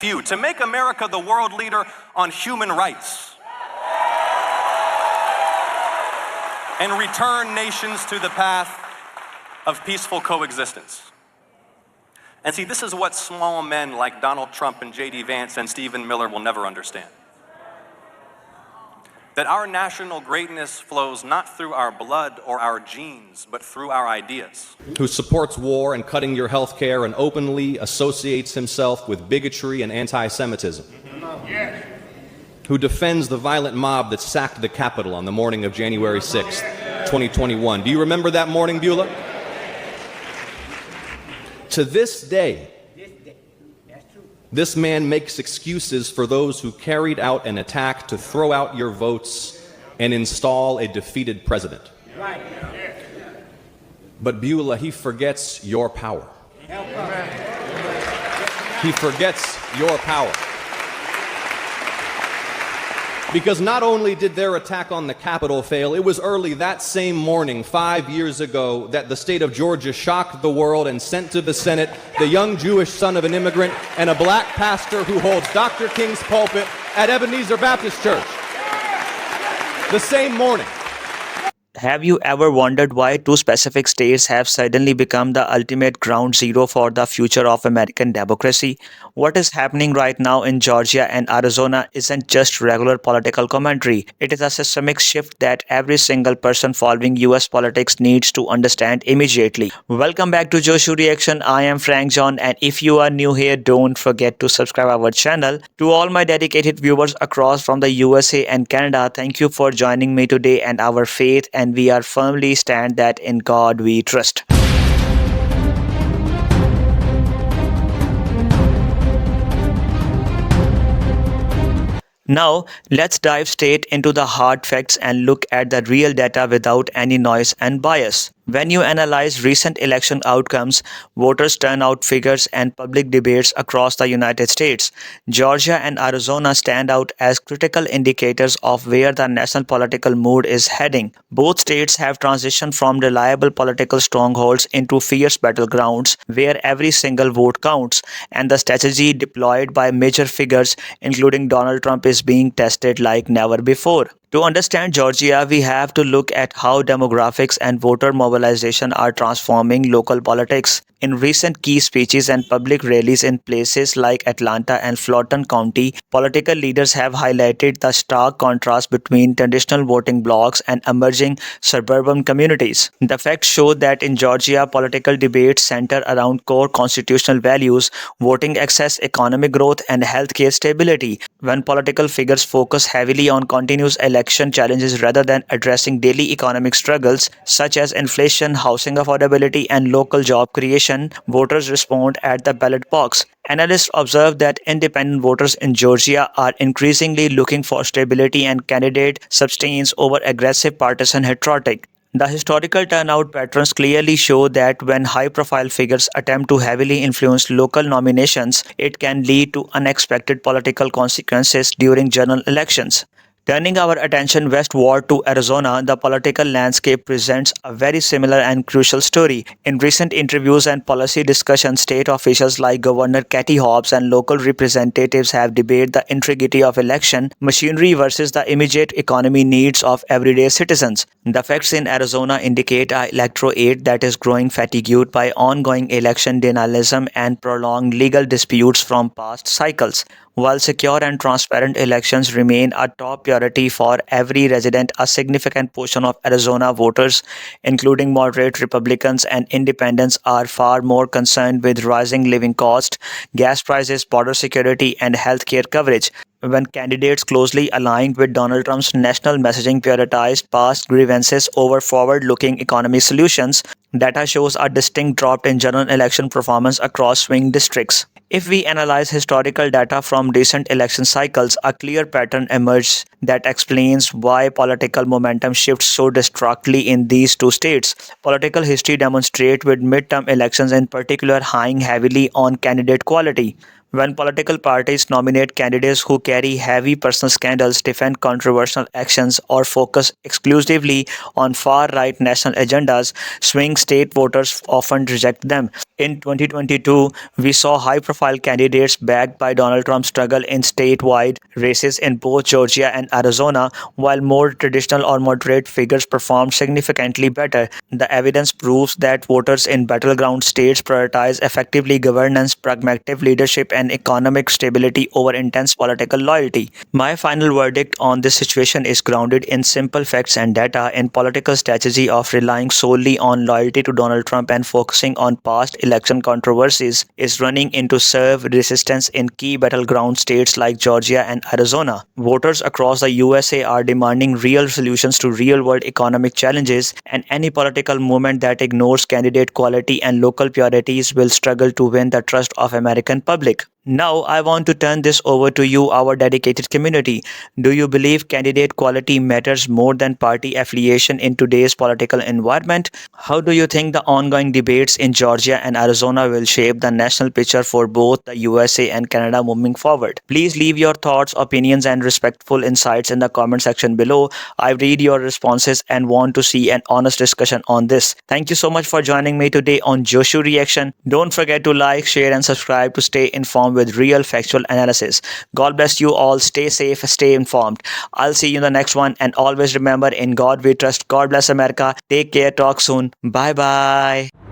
few, to make America the world leader on human rights and return nations to the path of peaceful coexistence. And see, this is what small men like Donald Trump and J.D. Vance and Stephen Miller will never understand. That our national greatness flows not through our blood or our genes, but through our ideas. Who supports war and cutting your health care and openly associates himself with bigotry and anti-Semitism. Who defends the violent mob that sacked the Capitol on the morning of January 6th, 2021. Do you remember that morning, Beulah? To this day, this man makes excuses for those who carried out an attack to throw out your votes and install a defeated president. But Beulah, he forgets your power. He forgets your power. Because not only did their attack on the Capitol fail, it was early that same morning, 5 years ago, that the state of Georgia shocked the world and sent to the Senate the young Jewish son of an immigrant and a black pastor who holds Dr. King's pulpit at Ebenezer Baptist Church. The same morning. Have you ever wondered why two specific states have suddenly become the ultimate ground zero for the future of American democracy? What is happening right now in Georgia and Arizona isn't just regular political commentary. It is a systemic shift that every single person following US politics needs to understand immediately. Welcome back to Joshu Reaction. I am Frank John, and if you are new here, don't forget to subscribe our channel. To all my dedicated viewers across from the USA and Canada, thank you for joining me today, and our faith and we are firmly stand that in God we trust. Now, let's dive straight into the hard facts and look at the real data without any noise and bias. When you analyze recent election outcomes, voters' turnout figures, and public debates across the United States, Georgia and Arizona stand out as critical indicators of where the national political mood is heading. Both states have transitioned from reliable political strongholds into fierce battlegrounds where every single vote counts, and the strategy deployed by major figures, including Donald Trump, is being tested like never before. To understand Georgia, we have to look at how demographics and voter mobilization are transforming local politics. In recent key speeches and public rallies in places like Atlanta and Fulton County, political leaders have highlighted the stark contrast between traditional voting blocs and emerging suburban communities. The facts show that in Georgia, political debates center around core constitutional values, voting access, economic growth, and healthcare stability. When political figures focus heavily on continuous election challenges rather than addressing daily economic struggles such as inflation, housing affordability, and local job creation, voters respond at the ballot box. Analysts observe that independent voters in Georgia are increasingly looking for stability, and candidate substance over aggressive partisan rhetoric. The historical turnout patterns clearly show that when high-profile figures attempt to heavily influence local nominations, it can lead to unexpected political consequences during general elections. Turning our attention westward to Arizona, the political landscape presents a very similar and crucial story. In recent interviews and policy discussions, state officials like Governor Katie Hobbs and local representatives have debated the integrity of election machinery versus the immediate economy needs of everyday citizens. The facts in Arizona indicate an electorate that is growing fatigued by ongoing election denialism and prolonged legal disputes from past cycles. While secure and transparent elections remain a top priority for every resident, a significant portion of Arizona voters, including moderate Republicans and independents, are far more concerned with rising living costs, gas prices, border security, and healthcare coverage. When candidates closely aligned with Donald Trump's national messaging prioritized past grievances over forward-looking economic solutions, data shows a distinct drop in general election performance across swing districts. If we analyze historical data from recent election cycles, a clear pattern emerges that explains why political momentum shifts so drastically in these two states. Political history demonstrates with midterm elections in particular hanging heavily on candidate quality. When political parties nominate candidates who carry heavy personal scandals, defend controversial actions, or focus exclusively on far right national agendas, swing state voters often reject them. In 2022, we saw high profile candidates backed by Donald Trump struggle in statewide races in both Georgia and Arizona, while more traditional or moderate figures performed significantly better. The evidence proves that voters in battleground states prioritize effectively governance, pragmatic leadership, and economic stability over intense political loyalty. My final verdict on this situation is grounded in simple facts and data. In political strategy of relying solely on loyalty to Donald Trump and focusing on past election controversies is running into serve resistance in key battleground states like Georgia and Arizona. Voters across the USA are demanding real solutions to real-world economic challenges, and any political movement that ignores candidate quality and local priorities will struggle to win the trust of American public. Now, I want to turn this over to you, our dedicated community. Do you believe candidate quality matters more than party affiliation in today's political environment? How do you think the ongoing debates in Georgia and Arizona will shape the national picture for both the USA and Canada moving forward? Please leave your thoughts, opinions, and respectful insights in the comment section below. I read your responses and want to see an honest discussion on this. Thank you so much for joining me today on Joshu Reaction. Don't forget to like, share, and subscribe to stay informed with real factual analysis. God bless you all. Stay safe, stay informed. I'll see you in the next one, and always remember, in God we trust. God bless America. Take care. Talk soon. Bye bye.